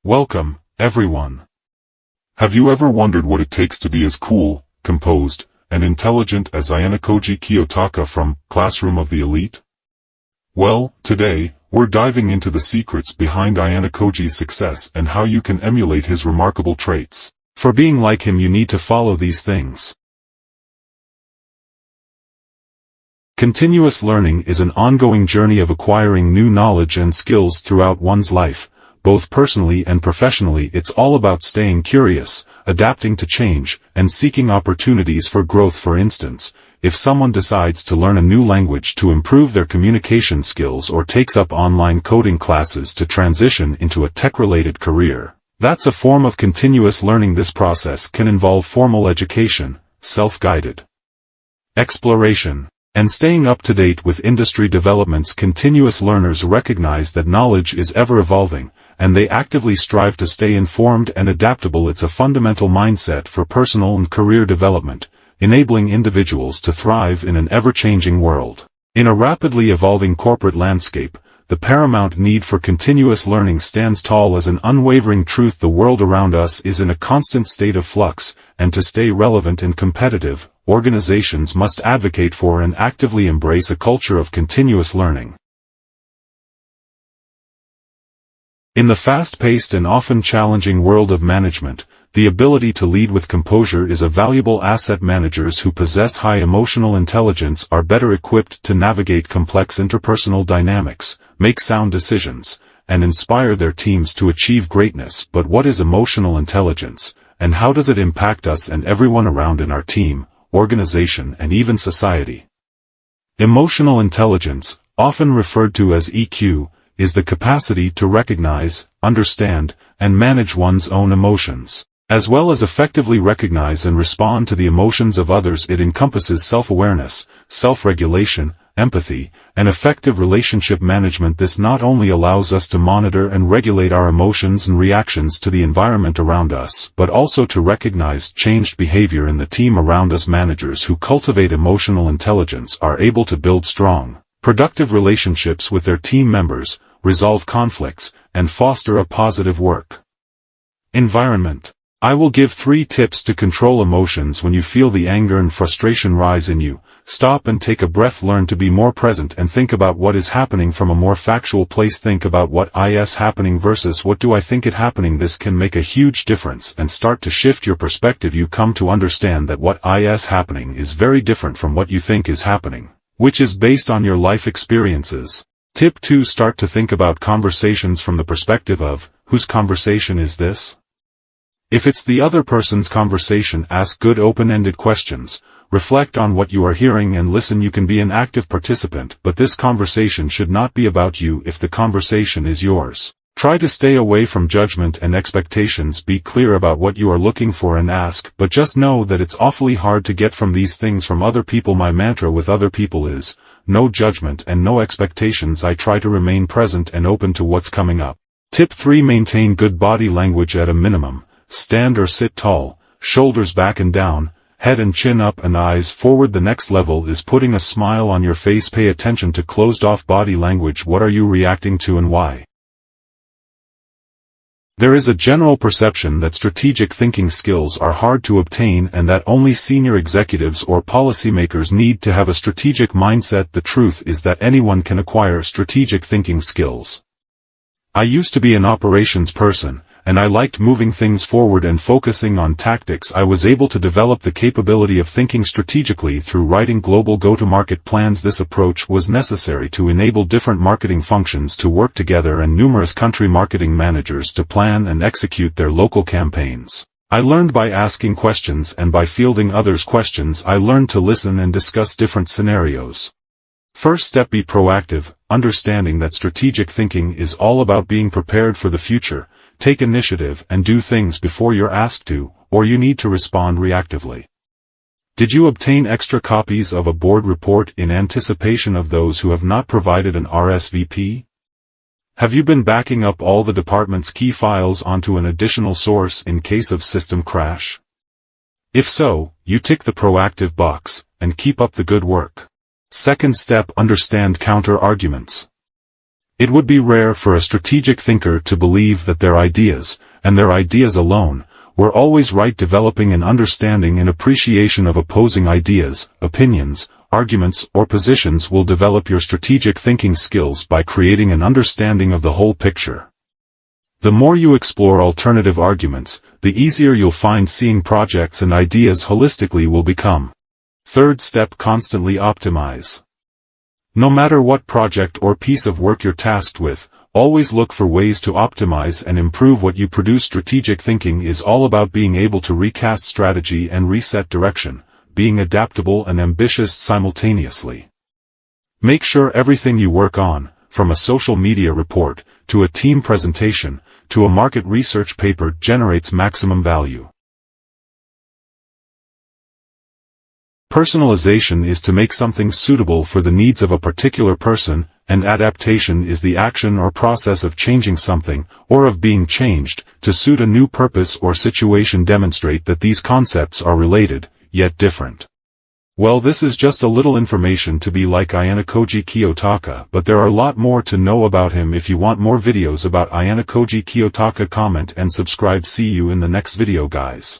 Welcome, everyone. Have you ever wondered what it takes to be as cool, composed, and intelligent as Ayanokoji Kiyotaka from Classroom of the Elite? Well, today, we're diving into the secrets behind Ayanokoji's success and how you can emulate his remarkable traits. For being like him, you need to follow these things. Continuous learning is an ongoing journey of acquiring new knowledge and skills throughout one's life. Both personally and professionally, it's all about staying curious, adapting to change, and seeking opportunities for growth. For instance, if someone decides to learn a new language to improve their communication skills or takes up online coding classes to transition into a tech-related career, that's a form of continuous learning. This process can involve formal education, self-guided exploration, and staying up to date with industry developments. Continuous learners recognize that knowledge is ever-evolving, and they actively strive to stay informed and adaptable. It's a fundamental mindset for personal and career development, enabling individuals to thrive in an ever-changing world. In a rapidly evolving corporate landscape, the paramount need for continuous learning stands tall as an unwavering truth. The world around us is in a constant state of flux, and to stay relevant and competitive, organizations must advocate for and actively embrace a culture of continuous learning. In the fast-paced and often challenging world of management, the ability to lead with composure is a valuable asset. Managers who possess high emotional intelligence are better equipped to navigate complex interpersonal dynamics, make sound decisions, and inspire their teams to achieve greatness. But what is emotional intelligence, and how does it impact us and everyone around in our team, organization, and even society? Emotional intelligence, often referred to as EQ, is the capacity to recognize, understand, and manage one's own emotions, as well as effectively recognize and respond to the emotions of others. It encompasses self-awareness, self-regulation, empathy, and effective relationship management. This not only allows us to monitor and regulate our emotions and reactions to the environment around us, but also to recognize changed behavior in the team around us. Managers who cultivate emotional intelligence are able to build strong, productive relationships with their team members, resolve conflicts, and foster a positive work environment. I will give 3 tips to control emotions when you feel the anger and frustration rise in you. Stop and take a breath. Learn to be more present and think about what is happening from a more factual place. Think about what is happening versus what do I think it happening. This can make a huge difference and start to shift your perspective. You come to understand that what is happening is very different from what you think is happening, which is based on your life experiences. Tip 2. Start to think about conversations from the perspective of, whose conversation is this? If it's the other person's conversation, ask good open-ended questions, reflect on what you are hearing and listen. You can be an active participant, but this conversation should not be about you if the conversation is yours. Try to stay away from judgment and expectations. Be clear about what you are looking for and ask, but just know that it's awfully hard to get from these things from other people. My mantra with other people is, no judgment and no expectations. I try to remain present and open to what's coming up. Tip 3. Maintain good body language at a minimum. Stand or sit tall, shoulders back and down, head and chin up and eyes forward. The next level is putting a smile on your face. Pay attention to closed-off body language. What are you reacting to and why? There is a general perception that strategic thinking skills are hard to obtain and that only senior executives or policymakers need to have a strategic mindset. The truth is that anyone can acquire strategic thinking skills. I used to be an operations person, and I liked moving things forward and focusing on tactics. I was able to develop the capability of thinking strategically through writing global go-to-market plans. This approach was necessary to enable different marketing functions to work together and numerous country marketing managers to plan and execute their local campaigns. I learned by asking questions, and by fielding others' questions I learned to listen and discuss different scenarios. First step: be proactive, understanding that strategic thinking is all about being prepared for the future. Take initiative and do things before you're asked to, or you need to respond reactively. Did you obtain extra copies of a board report in anticipation of those who have not provided an RSVP? Have you been backing up all the department's key files onto an additional source in case of system crash? If so, you tick the proactive box, and keep up the good work. Second step: understand counter-arguments. It would be rare for a strategic thinker to believe that their ideas, and their ideas alone, were always right. Developing an understanding and appreciation of opposing ideas, opinions, arguments, or positions will develop your strategic thinking skills by creating an understanding of the whole picture. The more you explore alternative arguments, the easier you'll find seeing projects and ideas holistically will become. Third step: constantly optimize. No matter what project or piece of work you're tasked with, always look for ways to optimize and improve what you produce. Strategic thinking is all about being able to recast strategy and reset direction, being adaptable and ambitious simultaneously. Make sure everything you work on, from a social media report, to a team presentation, to a market research paper, generates maximum value. Personalization is to make something suitable for the needs of a particular person, and adaptation is the action or process of changing something, or of being changed, to suit a new purpose or situation. Demonstrate that these concepts are related, yet different. Well, this is just a little information to be like Ayanokoji Kiyotaka, but there are a lot more to know about him. If you want more videos about Ayanokoji Kiyotaka, comment and subscribe. See you in the next video, guys.